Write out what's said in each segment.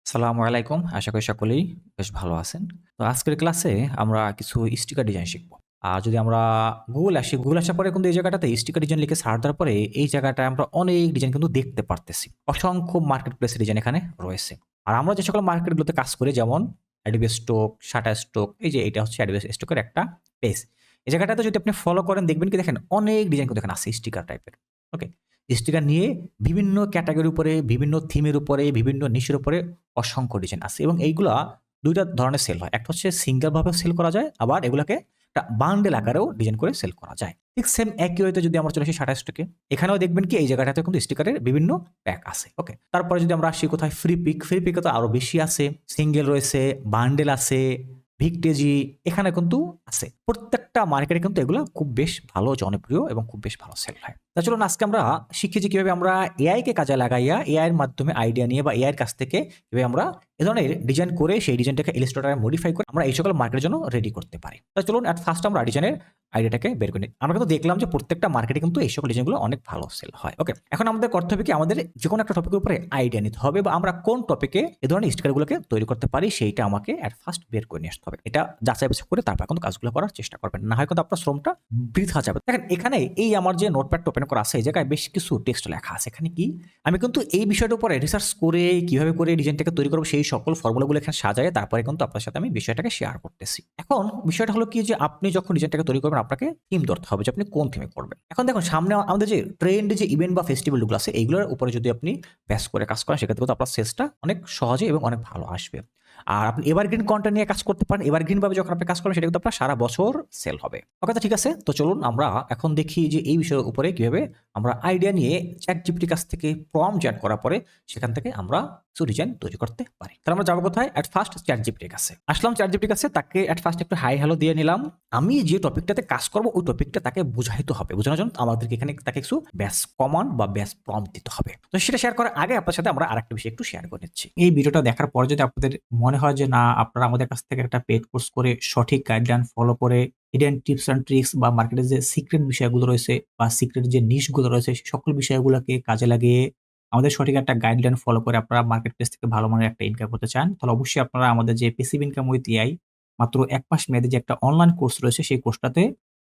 আসসালামু আলাইকুম। আশা করি সকলেই বেশ ভালো আছেন। তো আজকের ক্লাসে আমরা কিছু স্টিকার ডিজাইন শিখব। যদি আমরা Google আসি, Google আসার পরে কিন্তু এই জায়গাটাতে স্টিকার ডিজাইন লিখে সার্চ দেওয়ার পরে এই জায়গাটায় আমরা অনেক ডিজাইন কিন্তু দেখতে পারতেছি। অসংখ্য মার্কেট প্লেস ডিজাইন এখানে রয়েছে। আর আমরা যে সকল মার্কেটগুলোতে কাজ করি যেমন Adobe Stock, Shutterstock, এই যে এটা হচ্ছে Adobe Stock এর একটা পেজ। এই জায়গাটাতে যদি আপনি ফলো করেন দেখবেন কি দেখেন অনেক ডিজাইন কিন্তু এখানে আছে স্টিকার টাইপের। ওকে? স্টিকার নিয়ে বিভিন্ন ক্যাটেগরির উপরে, বিভিন্ন থিমের উপরে, বিভিন্ন নিশের উপরে অসংখ্য ডিজাইন আছে এবং এইগুলা ২ টা ধরনের সেল হয়। একটা হচ্ছে সিঙ্গেল ভাবে সেল করা যায়, আবার এগুলাকে একটা বান্ডেল আকারেও ডিজাইন করে সেল করা যায়। ঠিক সেম একই ওয়েতে যদি আমরা চলে আসি Shutterstock এ, এখানেও দেখবেন কি এই জায়গাটাতে কিন্তু স্টিকারের বিভিন্ন প্যাক আছে। ওকে? তারপরে যদি আমরা আসি কোথায় ফ্রি পিক এ তো আরো বেশি আছে। সিঙ্গেল রয়েছে, বান্ডেল আছে, ভিকটেজি এখানে কিন্তু আছে। প্রত্যেকটা মার্কেটে কিন্তু এগুলো খুব বেশ ভালো জনপ্রিয় এবং খুব বেশ ভালো সেল হয়। তা চলুন আজকে আমরা শিখি যে কিভাবে আমরা এআই কে কাজে লাগাইয়া এআই এর মাধ্যমে আইডিয়া নিয়ে বা এআই এর কাছ থেকে কিভাবে আমরা এ ধরনের ডিজাইন করে সেই ডিজাইনটাকে ইলাস্ট্রেটরে মডিফাই করে আমরা এই সকল মার্কেটের জন্য রেডি করতে পারি। তা চলুন এট ফার্স্ট আমরা ডিজাইনের আইডিয়াটাকে বের করে নিই। আমরা কিন্তু দেখলাম যে প্রত্যেকটা মার্কেটে কিন্তু এই সকল ডিজাইনগুলো অনেক ভালো সেল হয়। ওকে, এখন আমাদের করতে হবে কি আমাদের যে কোনো একটা টপিকের উপরে আইডিয়া নিতে হবে বা আমরা কোন টপিকে এই ধরনের স্টিকারগুলোকে তৈরি করতে পারি সেইটা আমাকে এট ফার্স্ট বের করে নিয়ে আসতে হবে। এটা যাচাই বাছাই করে তারপর কিন্তু কাজগুলো করার চেষ্টা করবেন, না হয় কিন্তু আপনার শ্রমটা বৃথা যাবে। দেখেন এখানে এই আমার যে নোটপ্যাড ওপেন করা আছে এই জায়গায় বেশ কিছু টেক্সট লেখা আছে। এখানে কি আমি কিন্তু এই বিষয়টার উপরে রিসার্চ করে কিভাবে করে ডিজাইনটাকে তৈরি করবো সেই সকল ফর্মুলাগুলো এখানে সাজায় তারপরে কিন্তু আপনার সাথে আমি বিষয়টাকে শেয়ার করতেছি। এখন বিষয়টা হলো কি যে আপনি যখন ডিজাইনটাকে তৈরি করবেন আপনাকে থিম ধরতে হবে যে আপনি কোন থিমে করবেন। এখন দেখুন সামনে আমাদের যে ট্রেন্ড যে ইভেন্ট বা ফেস্টিভ্যালগুলো আছে এইগুলোর উপরে যদি আপনি ব্যাস করে কাজ করেন সেক্ষেত্রে কিন্তু আপনার সেলসটা অনেক সহজে এবং অনেক ভালো আসবে। আর আপনি এভারগ্রিন কন্টেন্ট নিয়ে কাজ করতে পারেন। এভারগ্রিন ভাবে যখন আপনি কাজ করবেন সেটা কিন্তু আপনার সারা বছর সেল হবে। ওকে, তো ঠিক আছে। তো চলুন আমরা এখন দেখি যে এই বিষয়ের উপরে কিভাবে আমরা আইডিয়া নিয়ে ChatGPT কাছ থেকে প্রম্পট জেনারেট করার পরে সেখান থেকে আমরা কিছু ডিজাইন তৈরি করতে পারি। তাহলে আমরা যাবো কোথায়? এট ফার্স্ট ChatGPT এর কাছে। আসলাম ChatGPT এর কাছে, তাকে এট ফার্স্ট একটু হাই হ্যালো দিয়ে নিলাম। আমি যে টপিকটাতে কাজ করব ওই টপিকটা তাকে বুঝাইতে হবে। বোঝানোর জন্য আমাদেরকে এখানে তাকে কিছু বেস কমান্ড বা বেস প্রম্পট দিতে হবে। তো সেটা শেয়ার করার আগে আপনার সাথে আমরা আরেকটা বিষয় একটু শেয়ার করে নিচ্ছি। এই ভিডিওটা দেখার পরে যদি আপনাদের মনে হয় যে না আপনারা আমাদের কাছ থেকে একটা পেইড কোর্স করে সঠিক গাইডলাইন ফলো করে হিডেন টিপস অ্যান্ড ট্রিক্স বা মার্কেটের যে সিক্রেট বিষয়গুলো রয়েছে বা সিক্রেট যে নিশগুলো রয়েছে সেই সকল বিষয়গুলোকে কাজে লাগিয়ে আমাদের সঠিক একটা গাইডলাইন ফলো করে আপনারা মার্কেট প্লেস থেকে ভালো মানের একটা ইনকাম করতে চান, তাহলে অবশ্যই আপনারা আমাদের যে প্যাসিভ ইনকাম উইথ এআই মাত্র ১ মাস মেয়াদী যে একটা অনলাইন কোর্স রয়েছে সেই কোর্সটাতে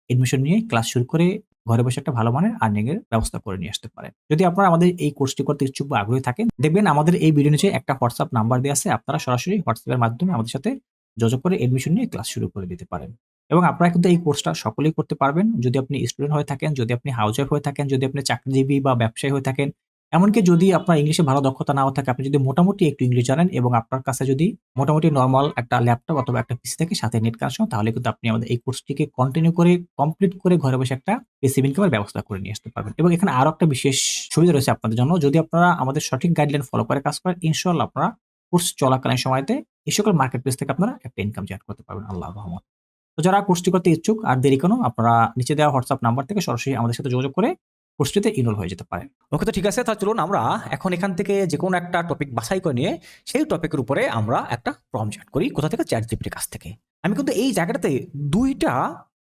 এডমিশন নিয়ে ক্লাস শুরু করে ঘরে বসে একটা ভালো মানের আর্নিং এর ব্যবস্থা করে নিয়ে আসতে পারেন। যদি আপনারা আমাদের এই কোর্সটি করতে ইচ্ছুক বা আগ্রহী থাকেন, দেখবেন আমাদের এই ভিডিও নিচে একটা হোয়াটসঅ্যাপ নাম্বার দেওয়া আছে। আপনারা সরাসরি হোয়াটসঅ্যাপ এর মাধ্যমে আমাদের সাথে যোগাযোগ করে এডমিশন নিয়ে ক্লাস শুরু করে দিতে পারেন। এবং আপনারা কিন্তু এই কোর্সটা সকলেই করতে পারবেন। যদি আপনি স্টুডেন্ট হয়ে থাকেন, যদি আপনি হাউসওয়াইফ হয়ে থাকেন, যদি আপনি চাকরিজীবী বা ব্যবসায়ী হয়ে থাকেন, এমনকি যদি আপনার ইংলিশে ভালো দক্ষতা নাও থাকে, আপনি যদি মোটামুটি একটু ইংলিশ জানেন এবং আপনার কাছে যদি মোটামুটি নরমাল একটা ল্যাপটপ অথবা একটা পিসি থাকে সাথে নেট কানেকশন, তাহলে কিন্তু আপনি আমাদের এই কোর্সটিকে কন্টিনিউ করে কমপ্লিট করে ঘরে বসে একটা প্যাসিভ ইনকামের ব্যবস্থা করে নিয়ে আসতে পারবেন। এবং এখানে আরো একটা বিশেষ সুবিধা রয়েছে আপনাদের জন্য। যদি আপনারা আমাদের সঠিক গাইডলাইন ফলো করে কাজ করেন, ইনশাআল্লাহ আপনারা কোর্স চলাকালীন সময়তে এই সকল মার্কেট প্লেস থেকে আপনারা একটা ইনকাম জেনারেট করতে পারবেন আল্লাহর রহমতে। তো যারা কোর্সটি করতে ইচ্ছুক আর দেরি কেন, আপনারা নিচে দেওয়া হোয়াটসঅ্যাপ নাম্বার থেকে সরাসরি আমাদের সাথে যোগাযোগ করে কোর্সটিতে ইনরোল হয়ে যেতে পারেন। ওকে, তো ঠিক আছে। তাহলে চলুন আমরা এখন এখান থেকে যেকোনো একটা টপিক বাছাই করে নিয়ে সেই টপিকের উপরে আমরা একটা প্রম্পট জেনারেট করি। কোথা থেকে? ChatGPT এর কাছ থেকে। আমি কিন্তু এই জায়গাটাতে ২ টা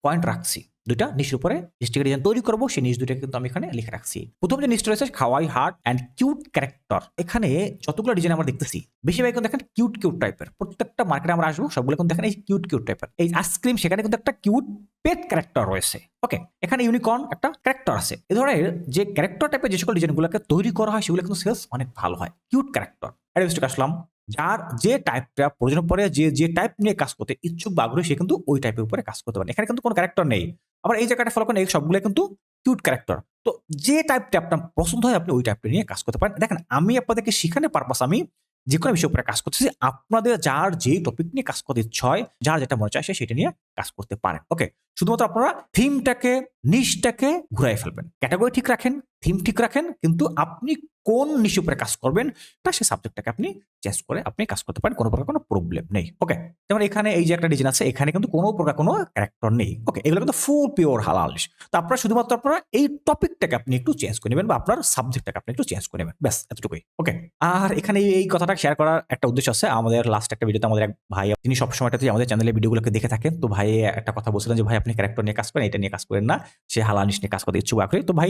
পয়েন্ট রাখছি। ২ টা নিশের উপরে স্টিকার ডিজাইন তৈরি করব সেই নিশ ২ টা কিন্তু আমি এখানে লিখে রাখছি। ১ম যে নিশটা রয়েছে খাওয়াই হার্ট অ্যান্ড কিউট ক্যারেক্টার। এখানে যতগুলো ডিজাইন আমরা দেখতেছি বেশিরভাগ কিন্তু দেখেন কিউট টাইপের। প্রত্যেকটা মার্কেটে আমরা আসবো সবগুলো কিন্তু দেখেন এই কিউট টাইপের। এই আইসক্রিম সেখানে কিন্তু একটা কিউট পেট ক্যারেক্টার রয়েছে। ওকে, এখানে ইউনিকর্ন একটা ক্যারেক্টার আছে। এ ধরনের যে ক্যারেক্টার টাইপের যে সকল ডিজাইনগুলোকে তৈরি করা হয় সেগুলো কিন্তু সেলস অনেক ভালো হয়। কিউট ক্যারেক্টার অ্যাডভাইসটিক আসলাম। যার যে টাইপটা প্রয়োজন পড়ে যে টাইপ নিয়ে কাজ করতে ইচ্ছুক বা আগ্রহী সে কিন্তু ওই টাইপের উপরে কাজ করতে পারে। এখানে কিন্তু কোনো ক্যারেক্টার নেই। আবার এই জায়গাটা ফলো করেন এই সবগুলো কিন্তু কিউট ক্যারেক্টার। তো যে টাইপটা আপনার পছন্দ হয় আপনি ওই টাইপটা নিয়ে কাজ করতে পারেন। দেখেন আমি আপনাদেরকে শিখানোর পারপাস আমি যেকোনো বিষয়ের উপরে কাজ করতেছি। আপনাদের যার যেই টপিক নিয়ে কাজ করতে ইচ্ছা হয়, যার যেটা মনে চায় সে সেটা নিয়ে কাজ করতে পারেন। ওকে, শুধুমাত্র আপনারা থিমটাকে নিশটাকে ঘুরাই ফেলবেন। ক্যাটাগরি ঠিক রাখেন, থিম ঠিক রাখেন, কিন্তু আপনি কোন নিশের উপরে কাজ করবেন তা সে সাবজেক্টটাকে আপনি চেঞ্জ করে আপনি কাজ করতে পারেন। কোনো প্রকার কোনো প্রবলেম নেই। ওকে, যেমন এখানে এই যে একটা ডিজাইন আছে এখানে কিন্তু কোনো প্রকার কোনো ক্যারেক্টার নেই। ওকে, এগুলো কিন্তু ফুল পিওর হালাল নিশ। তো আপনারা শুধুমাত্র আপনারা এই টপিকটাকে আপনি একটু চেঞ্জ করে নেবেন বা আপনার সাবজেক্টটাকে আপনি একটু চেঞ্জ করে নেবেন। ব্যাস এতটুকুই। ওকে, আর এখানে এই কথাটা শেয়ার করার একটা উদ্দেশ্য আছে। আমাদের লাস্ট একটা ভিডিওতে আমাদের এক ভাই তিনি সবসময়টাতেই আমাদের চ্যানেলে ভিডিওগুলোকে দেখে থাকেন। তো ভাই একটা কথা বলছিলেন যে ভাই আপনি ক্যারেক্টার নিয়ে কাজ করেন, এটা নিয়ে কাজ করেন না। সে হালাল নিশ নিয়ে কাজ করতে ইচ্ছুক আগ্রহী। তো ভাই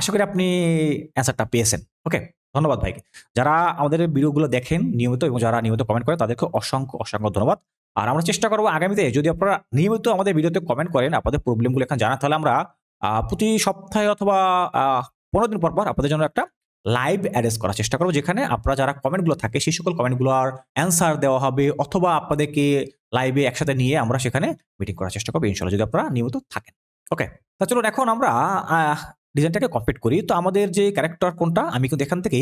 আশা করি আপনি অ্যান্সারটা পেয়েছেন। ওকে, ধন্যবাদ ভাইকে। যারা আমাদের ভিডিওগুলো দেখেন নিয়মিত এবং যারা নিয়মিত কমেন্ট করেন তাদেরকে অসংখ্য ধন্যবাদ। আর আমরা চেষ্টা করব আগামীতে যদি আপনারা নিয়মিত আমাদের ভিডিওতে কমেন্ট করেন, আপনাদের প্রবলেমগুলো এখানে জানান, তাহলে আমরা প্রতি সপ্তাহে অথবা ১৫ দিন পর আপনাদের জন্য একটা লাইভ অ্যারেঞ্জ করার চেষ্টা করব। যেখানে আপনারা যারা কমেন্টগুলো থাকে সেই সকল কমেন্টগুলোর অ্যান্সার দেওয়া হবে অথবা আপনাদেরকে লাইভে একসাথে নিয়ে আমরা সেখানে মিটিং করার চেষ্টা করব ইনশাআল্লাহ, যদি আপনারা নিয়মিত থাকেন। ওকে। তা চলুন এখন আমরা ডিজাইনটাকে কমপ্লিট করি। তো আমাদের যে ক্যারেক্টার কোনটা, আমি কিন্তু এখান থেকে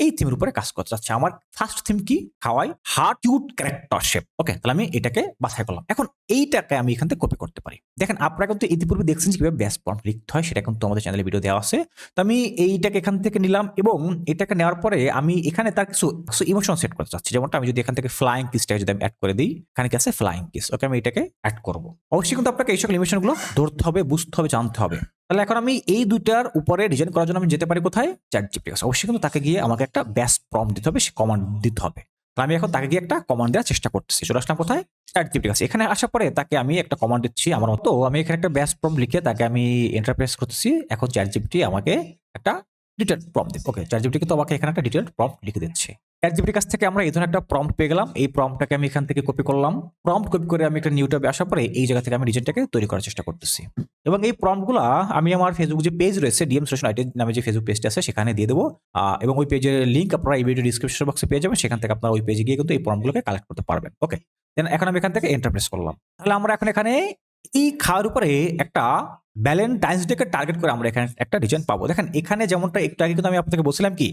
এই থিমের উপরে কাজ করতে চাচ্ছি। আমার ফার্স্ট থিম কি? হাওয়াই হার্ট কিউট ক্যারেক্টার শেপ। ওকে, তাহলে আমি এটাকে বাছাই করলাম। এখন এইটাকে আমি এখান থেকে কপি করতে পারি। দেখেন আপনারা কিন্তু ইতিপূর্বে দেখছেন যে কিভাবে বেস প্রম্পট লিখতে হয়, সেটা কিন্তু আমাদের চ্যানেলে ভিডিও দেওয়া আছে। তো আমি এইটাকে এখান থেকে নিলাম এবং এটাকে নেওয়ার পরে আমি এখানে তার কিছু ইমোশন সেট করতে চাচ্ছি। যেমনটা আমি যদি এখান থেকে ফ্লাইং কিসটাকে যদি আমি অ্যাড করে দিই, এখানে কি আছে ফ্লাইং কিস। ওকে, আমি এটাকে অ্যাড করব। অবশ্যই কিন্তু আপনাকে এই সকল ইমোশনগুলো ধরতে হবে, বুঝতে হবে, জানতে হবে। তাহলে এখন আমি এই দুইটার উপরে ডিজাইন করার জন্য আমি যেতে পারি কোথায়? চ্যাটজিপিটি কাছে। অবশ্যই কিন্তু তাকে গিয়ে আমাকে একটা বেস প্রম্পট দিতে হবে, সে কমান্ড দিতে হবে। তো আমি এখন তাকে গিয়ে একটা কমান্ড দেওয়ার চেষ্টা করতেছি। চলে আসলাম কোথায়? চ্যাটজিপিটি কাছে। এখানে আসার পরে তাকে আমি একটা কমান্ড দিচ্ছি আমার মতো। আমি এখানে একটা বেস প্রম্পট লিখে তাকে আমি এন্টার প্রেস করতেছি। এখন চ্যাটজিপিটি আমাকে একটা ডিটেইলড প্রম্পট দিবে। ওকে, চ্যাটজিপিটি কিন্তু আমাকে এখানে একটা ডিটেইলড প্রম্পট লিখে দিচ্ছে। চ্যাটজিপিটির কাছ থেকে আমরা এই ধরনের একটা প্রম্পট পেয়ে গেলাম। এই প্রম্পটটাকে আমি এখান থেকে কপি করলাম। প্রম্পট কপি করে আমি একটা নিউ ট্যাবে আসার পরে এই জায়গা থেকে আমি ডিজাইনটাকে তৈরি করার চেষ্টা করতেছি। এবং এই প্রম্পটগুলা আমি আমার ফেসবুক যে পেজ রয়েছে, ডিএম সলিউশন আইটি নামে যে ফেসবুক পেজটা আছে সেখানে দিয়ে দেবো। এবং ওই পেজের লিঙ্ক আপনারা এই ভিডিও ডিসক্রিপশন বক্সে পেয়ে যাবেন। সেখান থেকে আপনারা ওই পেজে গিয়ে কিন্তু এই প্রম্পটগুলোকে কালেক্ট করতে পারবেন। ওকে, দেন এখন আমি এখান থেকে এন্টার প্রেস করলাম। তাহলে আমরা এখন এখানে এই খাওয়ার উপরে একটা ভ্যালেন্টাইন্স ডে কে টার্গেট করে আমরা এখানে একটা ডিজাইন পাবো। দেখেন এখানে যেমনটা একটু আগে কিন্তু আমি আপনাকে বলছিলাম কি,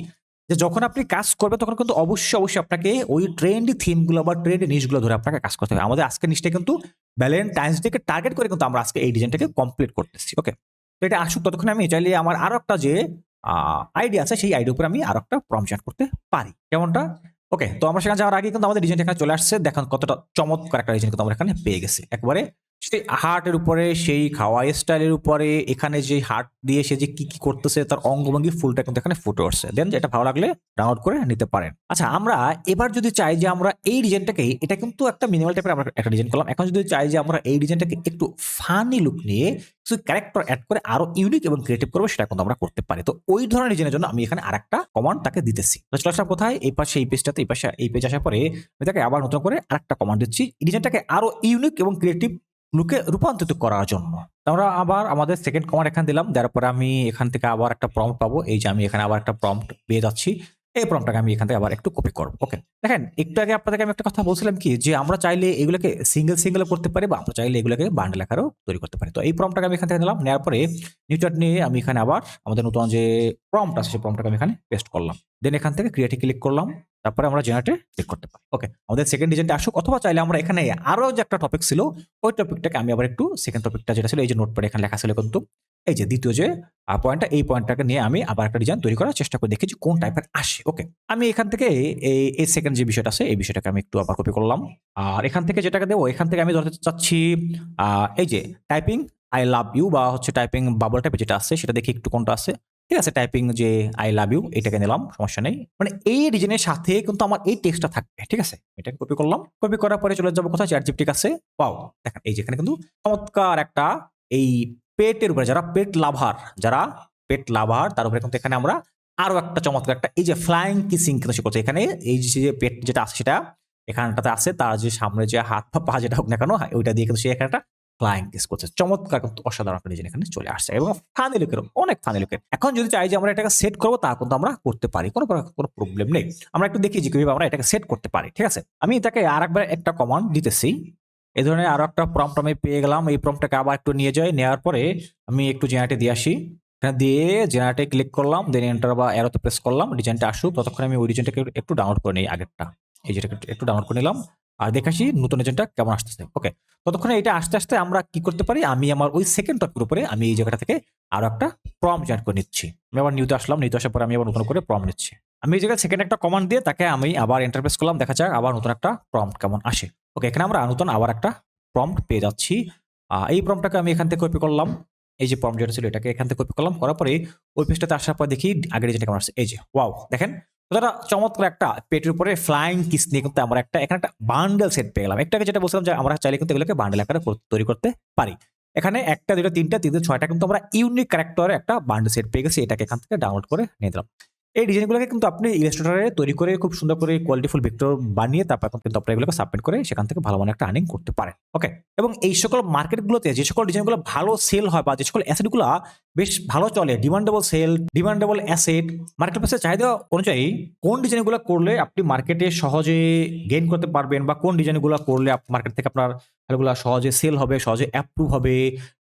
যে যখন আপনি কাজ করবেন তখন কিন্তু অবশ্যই আপনাকে ওই ট্রেন্ডি থিমগুলো বা ট্রেন্ডি নিশগুলো ধরে আপনাকে কাজ করতে হবে। আমাদের আজকের নিশটা কিন্তু ভ্যালেন্টাইন্স ডে কে টার্গেট করে কিন্তু আমরা আজকে এই ডিজাইনটাকে কমপ্লিট করতেছি। ওকে, তো এটা আসুক ততক্ষণ আমি চাইলে আমার আরো একটা যে আইডিয়া আছে সেই আইডিয়ার উপরে আমি আরো একটা প্রম্পট জেনারেট করতে পারি। কেমনটা? ওকে, তো আমরা সেখানে যাওয়ার আগে কিন্তু আমাদের ডিজাইনটা এখানে চলে আসছে। দেখেন কতটা চমৎকার একটা ডিজাইন কিন্তু আমরা এখানে পেয়ে গেছি। একবারে সেই হার্টের উপরে, সেই খাওয়া স্টাইলের উপরে, এখানে যে হার্ট দিয়ে সে যে কি করতেছে তার অঙ্গভঙ্গি ফুলটা কিন্তু এখানে ফুটে উঠছে। দেন যেটা ভালো লাগলে ডাউনলোড করে নিতে পারেন। আচ্ছা, আমরা এবার যদি চাই যে আমরা এই ডিজাইনটাকে, এটা কিন্তু একটা মিনিমাল টাইপের আমরা একটা ডিজাইন করলাম। এখন যদি চাই যে আমরা এই ডিজাইনটাকে একটু ফানি লুক নিয়ে কিছু ক্যারেক্টার অ্যাড করে আরো ইউনিক এবং ক্রিয়েটিভ করবো, সেটা কিন্তু আমরা করতে পারি। তো ওই ধরনের ডিজাইনের জন্য আমি এখানে আরেকটা কমান্ড তাকে দিতেছি। তো চলে আসলাম কোথায়? এই পাশে এই পেজটাতে, এই পাশে এই পেজ আসার পরে আমি তাকে আবার নতুন করে আরেকটা কমান্ড দিচ্ছি এই ডিজাইনটাকে আরো ইউনিক এবং ক্রিয়েটিভ লুকে রূপান্তরিত করার জন্য। আমরা আবার আমাদের সেকেন্ড কমান্ড এখানে দিলাম। দেওয়ার পরে আমি এখান থেকে আবার একটা প্রম্পট পাবো। এই যে আমি এখানে আবার একটা প্রম্পট পেয়ে যাচ্ছি। এই প্রম্পটটাকে আমি এখান থেকে আবার একটু কপি করবো। ওকে, দেখেন একটু আগে আপনাদেরকে আমি একটা কথা বলছিলাম কি, যে আমরা চাইলে এগুলোকে সিঙ্গেল করতে পারি বা আমরা চাইলে এগুলোকে বান্ডেল আকারেও তৈরি করতে পারি। তো এই প্রম্পটটাকে আমি এখান থেকে নিলাম। নেওয়ার পরে নিউটার নিয়ে আমি এখানে আবার আমাদের নতুন যে প্রম্পট আছে সেই প্রম্পটটাকে আমি এখানে পেস্ট করলাম। দেন এখান থেকে ক্রিয়েটে ক্লিক করলাম। তারপরে আমরা জেনারেটে ক্লিক করতে পারি। ওকে, আমাদের সেকেন্ড ডিজাইনটা আসুক, অথবা চাইলে আমরা এখানে আরো যে একটা টপিক ছিল ওই টপিকটাকে আমি আবার একটু সেকেন্ড টপিকটা যেটা ছিল এই যে নোটপ্যাডে এখানে লেখা ছিল কিন্তু এই যে দ্বিতীয় যে পয়েন্টটা, এই পয়েন্টটাকে নিয়ে আমি আবার একটা ডিজাইন তৈরি করার চেষ্টা করে দেখি যে কোন টাইপের আসে। ওকে, আমি এখান থেকে এই সেকেন্ড যে বিষয়টা আছে এই বিষয়টাকে আমি একটু আবার কপি করলাম। আর এখান থেকে যেটাকে দেবো, এখান থেকে আমি ধরতে চাচ্ছি এই যে টাইপিং আই লাভ ইউ বা হচ্ছে টাইপিং বাবল টাইপের যেটা আছে সেটা দেখি একটু কোনটা আছে। ঠিক আছে, টাইপিং যে আই লাভ ইউ এটাকে নিলাম, সমস্যা নেই। মানে এই রিজনের সাথে কিন্তু আমার এই টেক্সটটা থাকবে। ঠিক আছে, এটাকে কপি করলাম। কপি করার পরে চলে যাবো কোথায়? চ্যাটজিপিটির কাছে। পাও, দেখেন এই যেখানে কিন্তু চমৎকার একটা এই পেটের উপরে যারা পেট লাভার তার উপরে কিন্তু এখানে আমরা আরো একটা চমৎকার একটা এই যে ফ্লাইং কিসিং কিন্তু সে করছে। এখানে এই যে পেট যেটা আছে সেটা এখানটাতে আছে, তার যে সামনে যে হাত পা যেটা হোক না কেন ওইটা দিয়ে কিন্তু সে এখানে একটা ফ্লাইং কিস করছে। চমৎকার কিন্তু অসাধারণ একটা ডিজাইন এখানে চলে আসছে এবং ফানি লুকের, অনেক ফানি লুকের। এখন যদি চাই যে আমরা এটাকে সেট করবো তা কিন্তু আমরা করতে পারি, কোনো প্রবলেম নেই। আমরা একটু দেখি যে কিভাবে আমরা এটাকে সেট করতে পারি। ঠিক আছে, আমি এটাকে আরেকবার একটা কমান্ড দিতেছি। এই ধরনের আরো একটা প্রম্পট আমি পেয়ে গেলাম। এই প্রম্পটটাকে আবার একটু নিয়ে যাই, নেওয়ার পরে আমি একটু জেনারেটে দিয়ে আসি। এখানে দিয়ে জেনারেটে ক্লিক করলাম, দেন এন্টার বা অ্যারোতে প্রেস করলাম। ডিজাইনটা আসুক ততক্ষণ আমি ওই ডিজাইনটাকে একটু ডাউনলোড করে নিই, আগেরটা এই যেটাকে একটু ডাউনলোড করে নিলাম আর দেখাচ্ছি নতুন ডিজাইনটা কেমন আসতেছে। ওকে, ততক্ষণে এটা আস্তে আস্তে আমরা কি করতে পারি, আমি আমার ওই সেকেন্ড টপিকের উপরে আমি এই জায়গাটা থেকে আরো একটা প্রম্পট জেনারেট করে নিচ্ছি। আমি আবার নিউতে আসলাম, নিউতে আসার পরে আমি আবার নতুন করে প্রম্পট নিচ্ছি। আমি এই জায়গায় সেকেন্ড একটা কমান্ড দিয়ে তাকে আমি আবার এন্টার প্রেস করলাম, দেখা যাক আবার নতুন একটা প্রম্পট কেমন আসে। ওকে, এখানে আমরা নতুন আবার একটা প্রম্পট পেয়ে যাচ্ছি। এই প্রম্পটটাকে আমি এখান থেকে কপি করলাম। এই যে প্রম্পট যেটা ছিল এটাকে এখান থেকে কপি করলাম, করার পরে ওই পেজটাতে আসার পর দেখি আগের যেটা কেমন আসছে। এই যে ওয়াও, দেখেন কতটা চমৎকার একটা পেটের উপরে ফ্লাইং কিস নিয়ে কিন্তু আমরা এখানে একটা বান্ডেল সেট পেয়ে গেলাম। একটু আগে যেটা বলছিলাম যে আমরা চাইলে কিন্তু এগুলোকে বান্ডেল আকারে তৈরি করতে পারি। এখানে একটা, দুটো, তিনটা, ছয়টা কিন্তু আমরা ইউনিক ক্যারেক্টারে একটা বান্ডেল সেট পেয়ে গেছি। এটাকে এখান থেকে ডাউনলোড করে নিয়ে দিলাম। এই ডিজাইনগুলোকে কিন্তু আপনি ইলাস্ট্রেটরে তৈরি করে খুব সুন্দর করে কোয়ালিটিফুল ভেক্টর বানিয়ে তারপর কিন্তু আপনি এগুলোকে সাবমিট করে সেখান থেকে ভালো মানের একটা আর্নিং করতে পারেন। ওকে? এবং এই সকল মার্কেটগুলোতে যে সকল ডিজাইনগুলো ভালো সেল হয় বা যে সকল অ্যাসেটগুলা বেশ ভালো চলে, ডিমান্ডেবল সেল, ডিমান্ডেবল অ্যাসেট, মার্কেটপ্লেসের চাহিদা অনুযায়ী কোন ডিজাইনগুলো করলে আপনি মার্কেটে সহজে গেইন করতে পারবেন বা কোন ডিজাইনগুলো করলে মার্কেট থেকে আপনার ফাইলগুলা সহজে সেল হবে, সহজে অ্যাপ্রুভ হবে,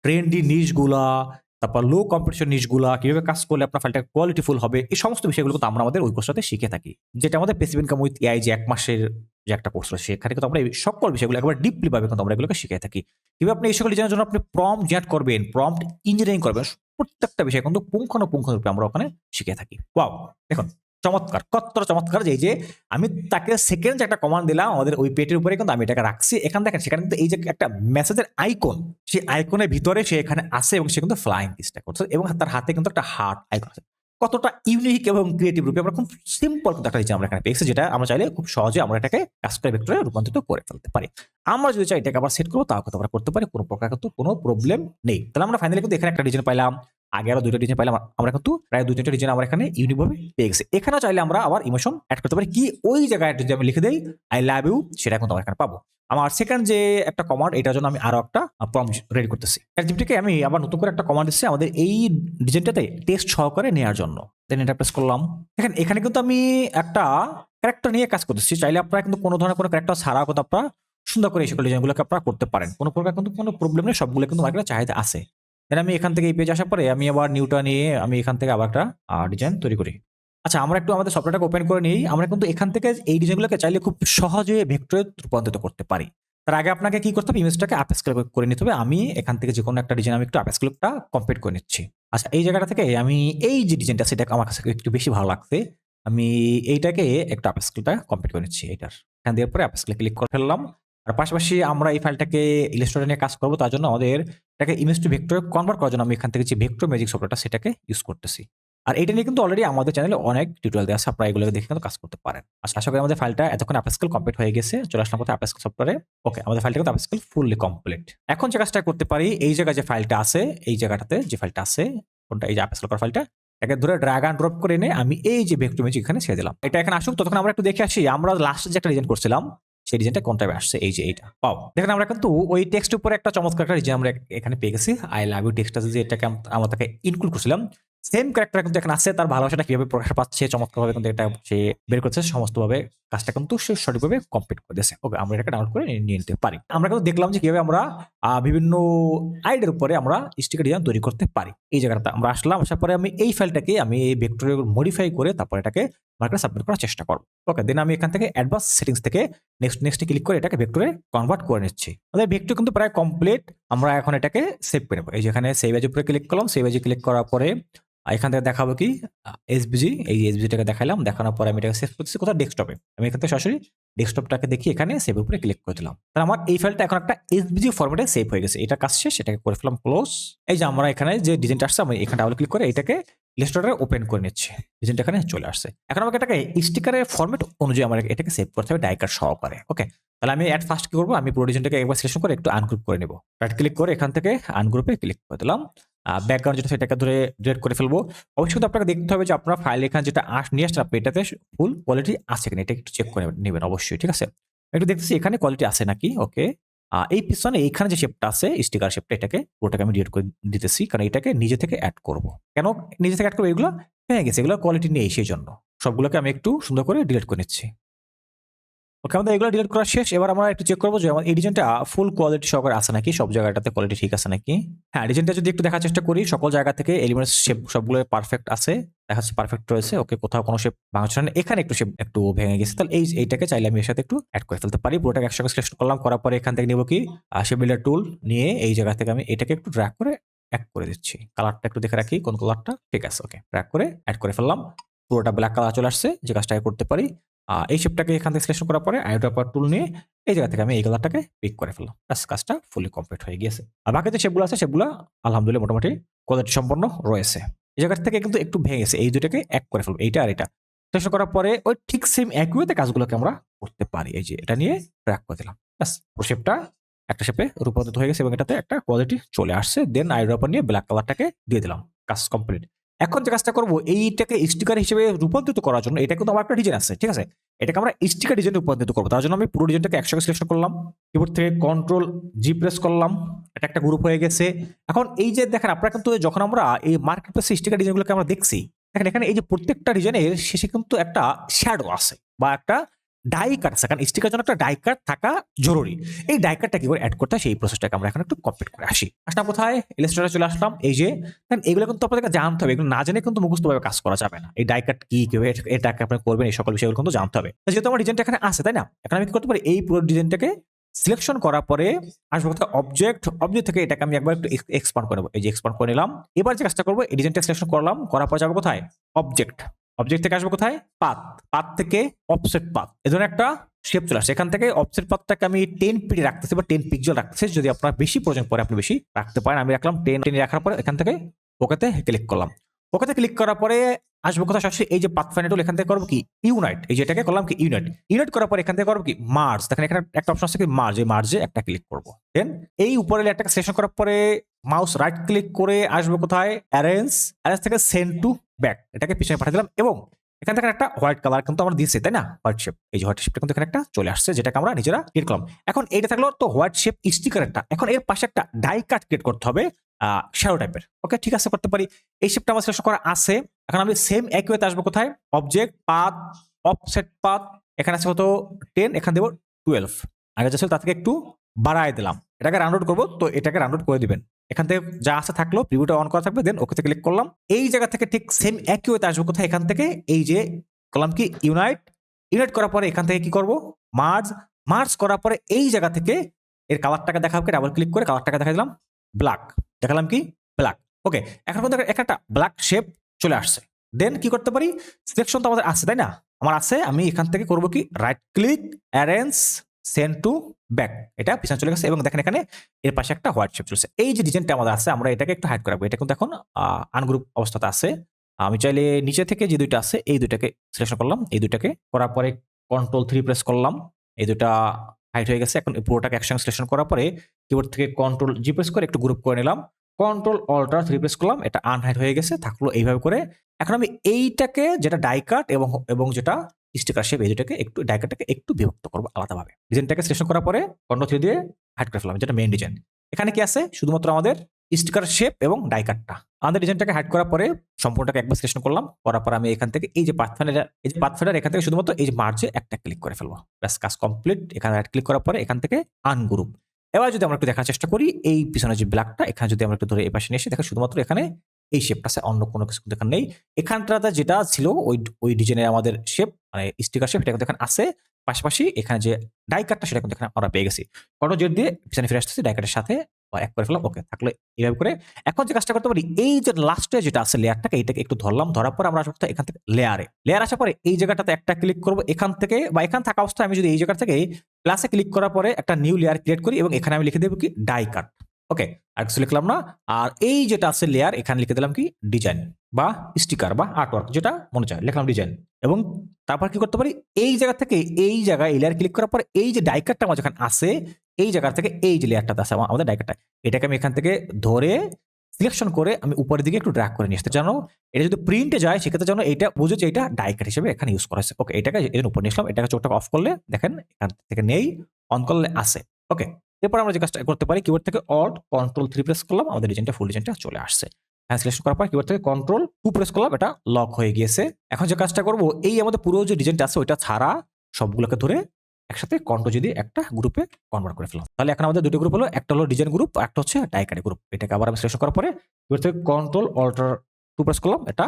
ট্রেন্ডি নিশগুলা, তারপর লো কম্পিটিশন নিশগুলা কিভাবে কাজ করলে আপনার ফাইলটা কোয়ালিটিফুল হবে, এই সমস্ত বিষয়গুলো কিন্তু আমরা আমাদের ওই কোর্সটাতে শিখে থাকি। যেটা আমাদের প্যাসিভ ইনকাম উইথ এআই যে ১ মাসের যে একটা কোর্স রয়েছে সেখানে কিন্তু আমরা এই সকল বিষয়গুলো একেবারে ডিপলি ভাবে কিন্তু আমরা এগুলোকে শিখে থাকি। কিভাবে আপনি এই সকল ডিজাইনের জন্য আপনি প্রম্পট জেনারেট করবেন, প্রম্পট ইঞ্জিনিয়ারিং করবেন, প্রত্যেকটা বিষয় কিন্তু পুঙ্খানুপুঙ্খরূপে আমরা ওখানে শিখে থাকি। ওয়াও! দেখুন চমৎকার! কতটা চমৎকার যে এই যে আমি তাকে সেকেন্ড যে একটা কমান্ড দিলাম আমাদের ওই পেটের উপরে কিন্তু আমি এটাকে রাখছি। এখানে দেখেন সেখানে কিন্তু এই যে একটা মেসেজের আইকন, সেই আইকনের ভিতরে সে এখানে আছে এবং সে কিন্তু ফ্লাইং কিসটা করছে এবং তার হাতে কিন্তু একটা হার্ট আইকন আছে। কতটা ইউনিক এবং ক্রিয়েটিভ রূপে আমরা খুব সিম্পল কিন্তু একটা ডিজাইন আমরা এখানে পেয়েছি যেটা আমরা চাইলে খুব সহজে আমরা এটাকে কাস্টমার ভেক্টরে রূপান্তরিত করে ফেলতে পারি। আমরা যদি চাই এটাকে আবার সেট করব তাও কিন্তু আমরা করতে পারি। কোনো প্রকার কিন্তু কোনো প্রবলেম নেই। তাহলে আমরা ফাইনালি কিন্তু এখানে একটা ডিজাইন পাইলাম। আগে আরো ২ টা ডিজাইন পাইলাম। আমরা কিন্তু প্রায় ২-৩ টা ডিজাইন আমরা এখানে ইউনিক ভাবে পেয়ে গেছি। এখানেও চাইলে আমরা আবার ইমোশন এড করতে পারি। কি ওই জায়গায় যদি আমি লিখে দেই আই লাভ ইউ সেটা কিন্তু আমরা এখানে পাবো। আমার সেকেন্ড যে একটা কমান্ড এটার জন্য আমি আরো একটা প্রম্পট রেডি করতেছি। ChatGPT-কে আমি আবার নতুন করে একটা কমান্ড দিচ্ছি আমাদের এই ডিজাইনটাতে টেক্সট সহকারে নেয়ার জন্য। দেন এটা প্রেস করলাম। দেখেন এখানে কিন্তু আমি একটা ক্যারেক্টার নিয়ে কাজ করতেছি। চাইলে আপনারা কিন্তু কোনো ধরনের কোনো ক্যারেক্টার ছাড়াও কিন্তু আপনারা সুন্দর করে এই সকল ডিজাইনগুলোকে আপনারা করতে পারেন। কোনো প্রকার কিন্তু কোনো প্রবলেম নেই। সবগুলো কিন্তু মার্কেটে চাহিদা আছে। দেন আমি এখান থেকে এই পেজে আসার পরে আমি আবার নিউটা নিয়ে আমি এখান থেকে আবার একটা ডিজাইন তৈরি করি। আচ্ছা আমরা একটু আমাদের সফটওয়্যারটাকে ওপেন করে নিই। আমরা কিন্তু এখান থেকে এই ডিজাইনগুলোকে চাইলে খুব সহজে ভেক্টরে রূপান্তরিত করতে পারি। তার আগে আপনাকে কি করতে হবে? ইমেজটাকে আপস্কেল করে নিতে হবে। আমি এখান থেকে যেকোনো একটা ডিজাইন আমি একটু আপস্কেলটা কমপ্লিট করে নিচ্ছি। আচ্ছা এই জায়গাটা থেকে আমি এই যে ডিজাইনটা সেটা আমার কাছে একটু বেশি ভালো লাগছে। আমি এইটাকে একটু আপস্কেলটা কমপ্লিট করে নিচ্ছি এটার। এখান দেওয়ার পরে আপস্কেলে ক্লিক করে ফেললাম। আর পাশাপাশি আমরা এই ফাইলটাকে ইলাস্ট্রেটর নিয়ে কাজ করব। তার জন্য আমাদের এটাকে ইমেজ টু ভেক্টরে কনভার্ট করার জন্য আমি এখান থেকে যে ভেক্টর ম্যাজিক সফটওয়্যারটা সেটাকে ইউজ করতেছি। আর এটা নিয়ে কিন্তু অলরেডি আমাদের চ্যানেলে অনেক টিউটোরিয়াল দেওয়া আছে। আপনারা এগুলোকে দেখে কিন্তু কাজ করতে পারেন। আশা করি আমাদের ফাইলটা এতক্ষণ আপস্কেল কমপ্লিট হয়ে গেছে। চলে আসলাম কোথায় আপস্কেল সফটওয়্যারে। ওকে আমাদের ফাইলটা কিন্তু আপস্কেল ফুললি কমপ্লিট। এখন যে কাজটা করতে পারি এই জায়গায় যে ফাইলটা আছে, এই জায়গাটাতে যে ফাইলটা আছে কোনটা এই যে আপস্কেল করা ফাইলটা এটাকে ধরে ড্র্যাগ এন্ড ড্রপ করে এনে আমি এই যে ভেক্টর ম্যাজিক এখানে ছেড়ে দিলাম। এটা এখানে আসুক ততক্ষণ আমরা একটু দেখে আসি আমরা লাস্টে যে একটা ডিজাইন করছিলাম সেই ডিজাইনটা কোন টাইপে আসছে এই যে এইটা। পাও দেখেন আমরা কিন্তু ওই টেক্সট উপরে একটা চমৎকার একটা ডিজাইন আমরা এখানে পেয়ে গেছি। আই লাভ ইউ টেক্সটটা যে এটাকে আমরা তাকে ইনক্লুড করছিলাম সেম ক্যারেক্টার কিন্তু এখানে আছে। তার ভালোবাসাটা কিভাবে প্রকাশ পাচ্ছে চমৎকারভাবে কিন্তু এটা সে বের করছে সমস্তভাবে কাজটা কিন্তু সে সঠিকভাবে কমপ্লিট করে দিয়েছে। ওকে আমরা এটাকে ডাউনলোড করে নিয়ে নিতে পারি। আমরা কিন্তু দেখলাম যে কিভাবে আমরা বিভিন্ন আইডিয়ার উপরে আমরা স্টিকার ডিজাইন তৈরি করতে পারি। এই জায়গাটাতে আমরা আসলাম আসার পরে আমি এই ফাইলটাকে আমি এই ভেক্টরে মডিফাই করে তারপর এটাকে মার্কেটে সাবমিট করার চেষ্টা করব। ওকে দেন আমি এখান থেকে অ্যাডভান্স সেটিংস থেকে নেক্সটে ক্লিক করে এটাকে ভেক্টরে কনভার্ট করে নিচ্ছি। আমাদের ভেক্টর কিন্তু প্রায় কমপ্লিট। আমরা এখন এটাকে সেভ করে নেব। এই যে এখানে সেভ এজ উপরে ক্লিক করলাম। সেভ এজে ক্লিক করার পরে এখান থেকে দেখাবো কি এসভিজি এই যে এসভিজিটাকে দেখালাম। দেখানোর পরে আমি এটাকে সেভ করতেছি কোথাও ডেস্কটপে। আমি এখান থেকে সরাসরি ডেস্কটপটাকে দেখি এখানে সেভ উপরে ক্লিক করে দিলাম। তাহলে আমার এই ফাইলটা এখন একটা এসভিজি ফরম্যাটে সেভ হয়ে গেছে। এটা কাজ শেষ। এটাকে করে ফেললাম ক্লোজ। এই যে আমরা এখানে যে ডিজাইনটা আসছে আমি এখানে ডাবল ক্লিক করে এটাকে ইলাস্ট্রেটরে ওপেন করে নিচ্ছি। ডিজাইনটা এখানে চলে আসছে। এখন আমাকে এটাকে স্টিকারের ফরম্যাট অনুযায়ী আমার এটাকে সেভ করতে হবে ডাই কাট সহকারে। ওকে তাহলে আমি অ্যাট ফার্স্ট কি করবো আমি পুরো ডিজাইনটাকে একবার সিলেকশন করে একটু আনগ্রুপ করে নেব। রাইট ক্লিক করে এখান থেকে আনগ্রুপে ক্লিক করে দিলাম। ব্যাকগ্রাউন্ড যেটা সেটাকে ধরে ডিলিট করে ফেলবো। অবশ্যই কিন্তু আপনাকে দেখতে হবে যে আপনার ফাইল এখানে যেটা নিয়ে আসছেন আপনি এটাতে ফুল কোয়ালিটি আছে কিনা এটা একটু চেক করে নেবেন অবশ্যই। ঠিক আছে একটু দেখতেছি এখানে কোয়ালিটি আছে নাকি। ওকে এই পিছনে এইখানে যে শেপটা আছে স্টিকার শেপটা এটাকে পুরোটাকে আমি ডিলিট করে দিতেছি কারণ এটাকে নিজে থেকে অ্যাড করব। কেন নিজে থেকে অ্যাড করবো এগুলো হয়ে গেছে এগুলো কোয়ালিটি নেই সেই জন্য সবগুলোকে আমি একটু সুন্দর করে ডিলিট করে নিচ্ছি। ওকে আমাদের এগুলো ডিলিট করা শেষ। এবার আমরা একটু চেক করবো যে আমার এই ডিজাইনটা ফুল কোয়ালিটি সহকারে আছে নাকি সব জায়গাটাতে কোয়ালিটি ঠিক আছে নাকি। হ্যাঁ ডিজাইনটা যদি একটু দেখার চেষ্টা করি সকল জায়গা থেকে এলিমেন্টস শেপ সবগুলো পারফেক্ট আছে দেখা যাচ্ছে পারফেক্ট রয়েছে। ওকে কোথাও কোনো শেপ ভাঙছে না এখানে একটু শেপ একটু ভেঙে গেছে তাহলে এইটাকে চাইলে আমি এর সাথে একটু অ্যাড করে ফেলতে পারি। পুরোটাকে একসঙ্গে সিলেক্ট করলাম করার পরে এখান থেকে নেবো কি শেপ বিল্ডার টুল নিয়ে এই জায়গা থেকে আমি এটাকে একটু ড্র্যাগ করে অ্যাড করে দিচ্ছি। কালারটা একটু দেখে রাখি কোন কালারটা ঠিক আছে। ওকে ড্র্যাগ করে অ্যাড করে ফেললাম। পুরোটা ব্ল্যাক কালার চলে আসছে যে কাজটা করতে পারি। এই শেপটাকে এখান থেকে সিলেকশন করার পরে আইড্রপার টুল নিয়ে এই জায়গা থেকে আমি এই কালারটাকে পিক করে ফেললাম। কাজটা ফুলি কমপ্লিট হয়ে গিয়েছে। আর বাকি যে শেপগুলো আছে সেগুলো আলহামদুলিল্লাহ মোটামুটি কোয়ালিটি সম্পন্ন রয়েছে। এই জায়গা থেকে কিন্তু একটু ভেঙে গেছে এই দুটাকে এক করে ফেলবো এইটা আর এটা সিলেকশন করার পরে ওই ঠিক সেম একই ওয়েতে কাজগুলোকে আমরা করতে পারি। এই যে এটা নিয়ে ট্র্যাক করে দিলাম ব্যাস পুরো শেপটা একটা শেপে রূপান্তরিত হয়ে গেছে এবং এটাতে একটা কোয়ালিটি চলে আসছে। দেন আইড্রপার নিয়ে ব্ল্যাক কালারটাকে দিয়ে দিলাম কাজ কমপ্লিট। এখন যে কাজটা করবো এইটাকে স্টিকার হিসেবে রূপান্তরিত করার জন্য এটা কিন্তু আমার একটা ডিজাইন আছে, ঠিক আছে? এটাকে আমরা স্টিকার ডিজাইনে রূপান্তরিত করবো। তার জন্য আমি পুরো ডিজাইনটাকে একসঙ্গে সিলেকশন করলাম, কিবোর্ড থেকে কন্ট্রোল জি প্রেস করলাম, এটা একটা গ্রুপ হয়ে গেছে। এখন এই যে দেখেন আপনারা কিন্তু যখন আমরা এই মার্কেট প্লেসে স্টিকার ডিজাইনগুলোকে আমরা দেখছি, দেখেন এখানে এই যে প্রত্যেকটা ডিজাইনের শেষে কিন্তু একটা শ্যাডো আছে বা একটা ডাই কাট আছে, কারণ স্টিকার জন্য একটা ডাই কাট থাকা জরুরি। এই ডাই কাটটা কি করে অ্যাড করতে হয় সেই প্রসেসটাকে আমরা এখন একটু কমপ্লিট করে আসলাম কোথায়, ইলাস্ট্রেটরে চলে আসলাম। এই যে এগুলো কিন্তু আপনাদেরকে জানতে হবে, এগুলো না জেনে কিন্তু মুখস্থভাবে কাজ করা যাবে না। এই ডাই কাট কি কিভাবে এটাকে আপনি করবেন এই সকল বিষয়গুলো কিন্তু জানতে হবে। যেহেতু আমার ডিজাইনটা এখানে আছে তাই না, এখন আমি কি করতে পারি এই পুরো ডিজাইনটাকে সিলেকশন করার পরে আসবো কোথায় অবজেক্ট থেকে এটাকে আমি একবার একটু এক্সপান্ড করে নেবো। এই যে এক্সপান্ড করে নিলাম। এবার যে কাজটা করবো এই ডিজাইনটা সিলেকশন করলাম, করার পর যাবো কোথায় অবজেক্ট থেকে আসবো কোথায় পাথ থেকে অফসেট পাথ, এই ধরনের একটা শেপ চলে আসছে। এখান থেকে অফসেট পাথটাকে আমি 10 পিটি রাখতেছি বা 10 পিক্সেল রাখতেছি, যদি আপনার বেশি প্রয়োজন পরে আপনি বেশি রাখতে পারেন। আমি রাখলাম 10 রাখার পরে এখান থেকে ওকেতে ক্লিক করলাম। ওকেতে ক্লিক করার পরে আসবো কোথায় সরাসরি এই যে পাথ ফাইন্ডার টুল, এখান থেকে করবো কি ইউনাইট, এই যে এটাকে করলাম কি ইউনাইট করার পরে এখান থেকে করবো কি মার্জ। দেখেন এখানে একটা অপশন আছে কি মার্জ, এই মার্জে একটা ক্লিক করবো। দেন এই উপরে লেয়ারটাকে সিলেকশন করার পরে মাউস রাইট ক্লিক করে আসবো কোথায় অ্যারেঞ্জ থেকে সেন্ড টু ব্যাক, এটাকে পিছনে পাঠিয়ে দিলাম। এবং এখান থেকে একটা হোয়াইট কালার কিন্তু আমরা দিয়েছি তাই না, হোয়াইট শেপ। এই যে হোয়াইট শেপটা কিন্তু এখানে একটা চলে আসছে, যেটাকে আমরা নিজেরা ক্রিয়েট করলাম। এখন এইটা থাকলো তো হোয়াইট শেপ স্টিকারটা। এখন এর পাশে একটা ডাই কাট ক্রিয়েট করতে হবে শ্যাডো টাইপের। ওকে ঠিক আছে, করতে পারি। এই শেপটা আমার সিলেকশন করা আছে। এখন আমি সেম একই ওয়েতে আসবো কোথায় অবজেক্ট পাথ অফসেট পাথ, এখানে আছে কত 10, এখানে দেবো 12। আগে যা ছিল তার থেকে একটু বাড়ায় দিলাম। এটাকে রাউন্ড করবো, তো এটাকে রাউন্ড করে দিবেন। এখান থেকে যা আছে থাকলো প্রিভিউটা অন করা থাকবে, দেন ওকে ক্লিক করলাম। এই জায়গা থেকে ঠিক সেম একই ওয়েতে আসবো কোথায় এখান থেকে এই যে করলাম কি ইউনাইট করার পরে এখান থেকে কি করব মার্জ করার পরে এই জায়গা থেকে এর কালারটাকে দেখাবো, ডাবল ক্লিক করে কালারটাকে দেখা দিলাম ব্ল্যাক, দেখালাম কি ব্ল্যাক। ওকে, এখন কিন্তু একটা ব্ল্যাক শেপ চলে আসছে। দেন কি করতে পারি, সিলেকশন তো আমাদের আছে তাই না, আমার আছে। আমি এখান থেকে করব কি right click arrange send to back, এটা পিছনে চলে গেছে। এবং দেখেন এখানে এর পাশে একটা হোয়াইট শেপ চলছে। এই যে ডিজাইনটা আমাদের আছে আমরা এটাকে একটু হাইড করাবো। এটা কিন্তু এখন আনগ্রুপ অবস্থাতে আছে। আমি চাইলে নিচে থেকে যে দুইটা আছে এই দুইটাকে সিলেকশন করলাম, এই দুইটাকে করার পরে কন্ট্রোল 3 প্রেস করলাম, এই দুইটা হাইড হয়ে গেছে। এখন পুরোটাকে একসঙ্গে সিলেকশন করার পরে কিবোর্ড থেকে কন্ট্রোল জি প্রেস করে একটু গ্রুপ করে নিলাম, কন্ট্রোল অল্টার 3 প্রেস করলাম, এটা আনহাইড হয়ে গেছে, থাকলো এইভাবে করে। এখন আমি এইটাকে যেটা ডাই কাট এবং যেটা স্টিকার শেপ এই দুটাকে একটু ডাই কাটটাকে একটু বিভক্ত করবো আলাদাভাবে। ডিজাইনটাকে সিলেকশন করার পরে কন্ট্রোল 3 দিয়ে হাইড করে ফেলাম, যেটা মেইন ডিজাইন। এখানে কি আছে শুধুমাত্র আমাদের স্টিকার শেপ এবং ডাই কাটটা। আমাদের ডিজাইনটাকে হাইড করার পরে সম্পূর্ণটাকে একবার সিলেকশন করলাম, করার পর আমি এখান থেকে এই যে পাথফাইন্ডার এখান থেকে শুধুমাত্র এই যে মার্জে একটা ক্লিক করে ফেলবো, ব্যাস কাজ কমপ্লিট। এখানে রাইট ক্লিক করার পরে এখান থেকে আনগ্রুপ। এবার যদি আমরা একটু দেখার চেষ্টা করি এই পিছনে যে ব্ল্যাকটা, এখানে যদি আমরা একটু ধরে এই পাশে নিয়ে এসে দেখেন শুধুমাত্র এখানে এই শেপটা আছে, অন্য কোনো কিছু এখানে নেই। এখানটাতে যেটা ছিল ওই ডিজাইনের আমাদের শেপ মানে স্টিকার শেপ, এটা কিন্তু এখানে আছে। পাশাপাশি এখানে যে ডাই কাটটা সেটা কিন্তু এখানে আমরা পেয়ে গেছি। কন্ট্রোল জেড দিয়ে পিছনে ফিরে আসতেছি, ডাই কাটের সাথে এক করে ফেলাম। ওকে, থাকলে এইভাবে করে এখন যে কাজটা করতে পারি এই যে লাস্টে যেটা আছে লেয়ারটাকে, এইটাকে একটু ধরলাম, ধরার পর আমরা আসবো এখান থেকে লেয়ার আসার পরে এই জায়গাটাতে একটা ক্লিক করবো এখান থেকে, বা এখানে থাকা অবস্থায় আমি যদি এই জায়গা থেকে প্লাসে ক্লিক করার পরে একটা নিউ লেয়ার ক্রিয়েট করি এবং এখানে আমি লিখে দেবো কি ডাই কাট। ওকে, আর কিছু লিখলাম না। আর এই যেটা আছে লেয়ার, এখানে লিখে দিলাম কি ডিজাইন বা স্টিকার বা আর্টওয়ার্ক, যেটা মনে চায় লিখলাম ডিজাইন। এবং তারপর কি করতে পারি এই জায়গা থেকে এই জায়গায় এই লেয়ার ক্লিক করার পর এই যে ডাই কাটটা আমার যেখানে আছে এই জায়গা থেকে এই যে লেয়ারটা আছে আমাদের ডাই কাটটা, এটাকে আমি এখান থেকে ধরে সিলেকশন করে আমি উপরের দিকে একটু ড্র্যাগ করে নিয়ে আসতে, জানো এটা যদি প্রিন্টে যায় সেক্ষেত্রে যেন এটা বুঝে যে এটা ডাই কাট হিসেবে এখানে ইউজ করা হয়েছে। ওকে, এটাকে এর উপর নিয়ে আসলাম, এটাকে চোখটাকে অফ করলে দেখেন এখান থেকে নেই, অন করলে আছে। ওকে, এরপর আমরা যে কাজটা করতে পারি কিবোর্ড থেকে অল্ট কন্ট্রোল 3 প্রেস করলাম, আমাদের ডিজাইনটা ফুল ডিজাইনটা চলে আসছে। হ্যাঁ, সিলেকশন করার পর কিবোর্ড থেকে কন্ট্রোল 2 প্রেস করলাম, এটা লক হয়ে গিয়েছে। এখন যে কাজটা করব এই আমাদের পুরো যে ডিজাইনটা আছে ওইটা ছাড়া সবগুলোকে ধরে একসাথে কন্ট্রোল যদি একটা গ্রুপে কনভার্ট করে ফেলাম, তাহলে এখন আমাদের দুটো গ্রুপ হলো, একটা হলো ডিজাইন গ্রুপ, একটা হচ্ছে ডাই কাট গ্রুপ। এটাকে আবার আমি সিলেকশন করার পরে কিবোর্ড থেকে কন্ট্রোল অল্টার 2 প্রেস করলাম, এটা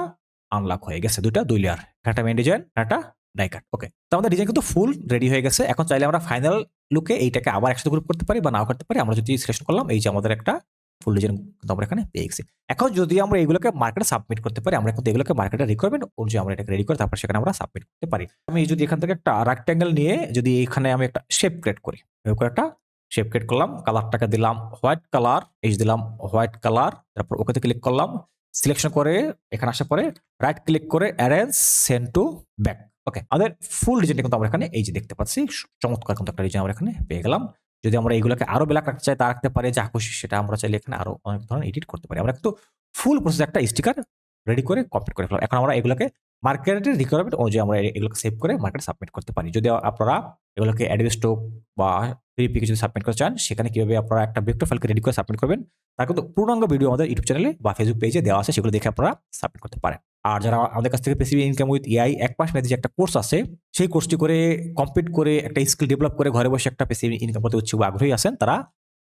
আনলক হয়ে গেছে। দুই লেয়ার, একটা মেইন ডিজাইন, একটা ডাই কাট। ওকে, তো আমাদের ডিজাইন কিন্তু ফুল রেডি হয়ে গেছে। এখন চাইলে আমরা ফাইনাল লুকে এইটাকে আবার একসাথে গ্রুপ করতে পারি বা নাও করতে পারি। আমরা যদি সিলেকশন করলাম এই যে আমাদের একটা ফুল ডিজাইন কিন্তু আমরা এখানে পেয়ে গেছি। এখন যদি আমরা এইগুলোকে মার্কেটে সাবমিট করতে পারি, আমরা কিন্তু এগুলোকে মার্কেটে রিকোয়ারমেন্ট অনুযায়ী আমরা এটাকে রেডি করে তারপর সেখানে আমরা সাবমিট করতে পারি। আমি যদি এখান থেকে একটা রেক্ট্যাঙ্গেল নিয়ে যদি এখানে আমি একটা শেপ ক্রিয়েট করি, এরকম একটা শেপ ক্রিয়েট করলাম, কালারটাকে দিলাম হোয়াইট কালার, এই যে দিলাম হোয়াইট কালার, তারপর ওকেতে ক্লিক করলাম, সিলেকশন করে এখানে আসার পরে রাইট ক্লিক করে অ্যারেঞ্জ সেন্ড টু ব্যাক। ওকে, আমাদের ফুল ডিজাইনটা কিন্তু আমরা এখানে এই যে দেখতে পাচ্ছি, চমৎকার কিন্তু একটা ডিজাইন আমরা এখানে পেয়ে গেলাম। যদি আমরা এইগুলোকে আরো ব্ল্যাক রাখতে চাই তা রাখতে পারি, যা খুশি সেটা আমরা চাইলে এখানে আরো অনেক ধরনের এডিট করতে পারি। আমরা কিন্তু ফুল প্রসেস একটা স্টিকার রেডি করে কমপ্লিট করে ফেললাম। এখন আমরা এগুলোকে মার্কেটের রিকোয়ারমেন্ট অনুযায়ী আমরা এগুলোকে সেভ করে মার্কেটে সাবমিট করতে পারি। যদি আপনারা এগুলোকে অ্যাডোবি স্টক বা পিডিএফ যদি সাবমিট করতে চান, সেখানে কিভাবে আপনারা একটা ভেক্টর ফাইলকে রেডি করে সাবমিট করবেন, তার কিন্তু পূর্ণাঙ্গ ভিডিও আমাদের ইউটিউব চ্যানেলে বা ফেসবুক পেজে দেওয়া আছে, সেগুলো দেখে আপনারা সাবমিট করতে পারেন। আর যারা আমাদের কাছ থেকে প্যাসিভ ইনকাম উইথ এআই ১ মাস মেয়াদী যে একটা কোর্স আছে, সেই কোর্সটি করে কমপ্লিট করে একটা স্কিল ডেভেলপ করে ঘরে বসে একটা প্যাসিভ ইনকাম করতে উৎসুক বা আগ্রহী আছেন, তারা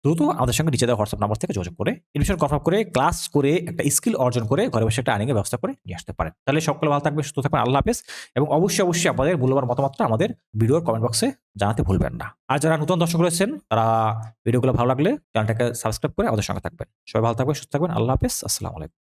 দ্রুত আমাদের সঙ্গে নিচে দেওয়া হোয়াটসঅ্যাপ নাম্বার থেকে যোগাযোগ করে এডমিশন কনফার্ম করে ক্লাস করে একটা স্কিল অর্জন করে ঘরে বসে একটা আর্নিং এর ব্যবস্থা করে নিয়ে আসতে পারেন। তাহলে সকলে ভালো থাকবেন, সুস্থ থাকবেন। আল্লাহ হাফেজ। এবং অবশ্যই আপনাদের মূল্যবান মতামতটা আমাদের ভিডিওর কমেন্ট বক্সে জানাতে ভুলবেন না। আর যারা নতুন দর্শক রয়েছেন, তারা ভিডিওগুলো ভালো লাগলে চ্যানেলটাকে সাবস্ক্রাইব করে আমাদের সঙ্গে থাকবেন। সবাই ভালো থাকবেন, সুস্থ থাকবেন। আল্লাহ হাফেজ। আসসালামু আলাইকুম।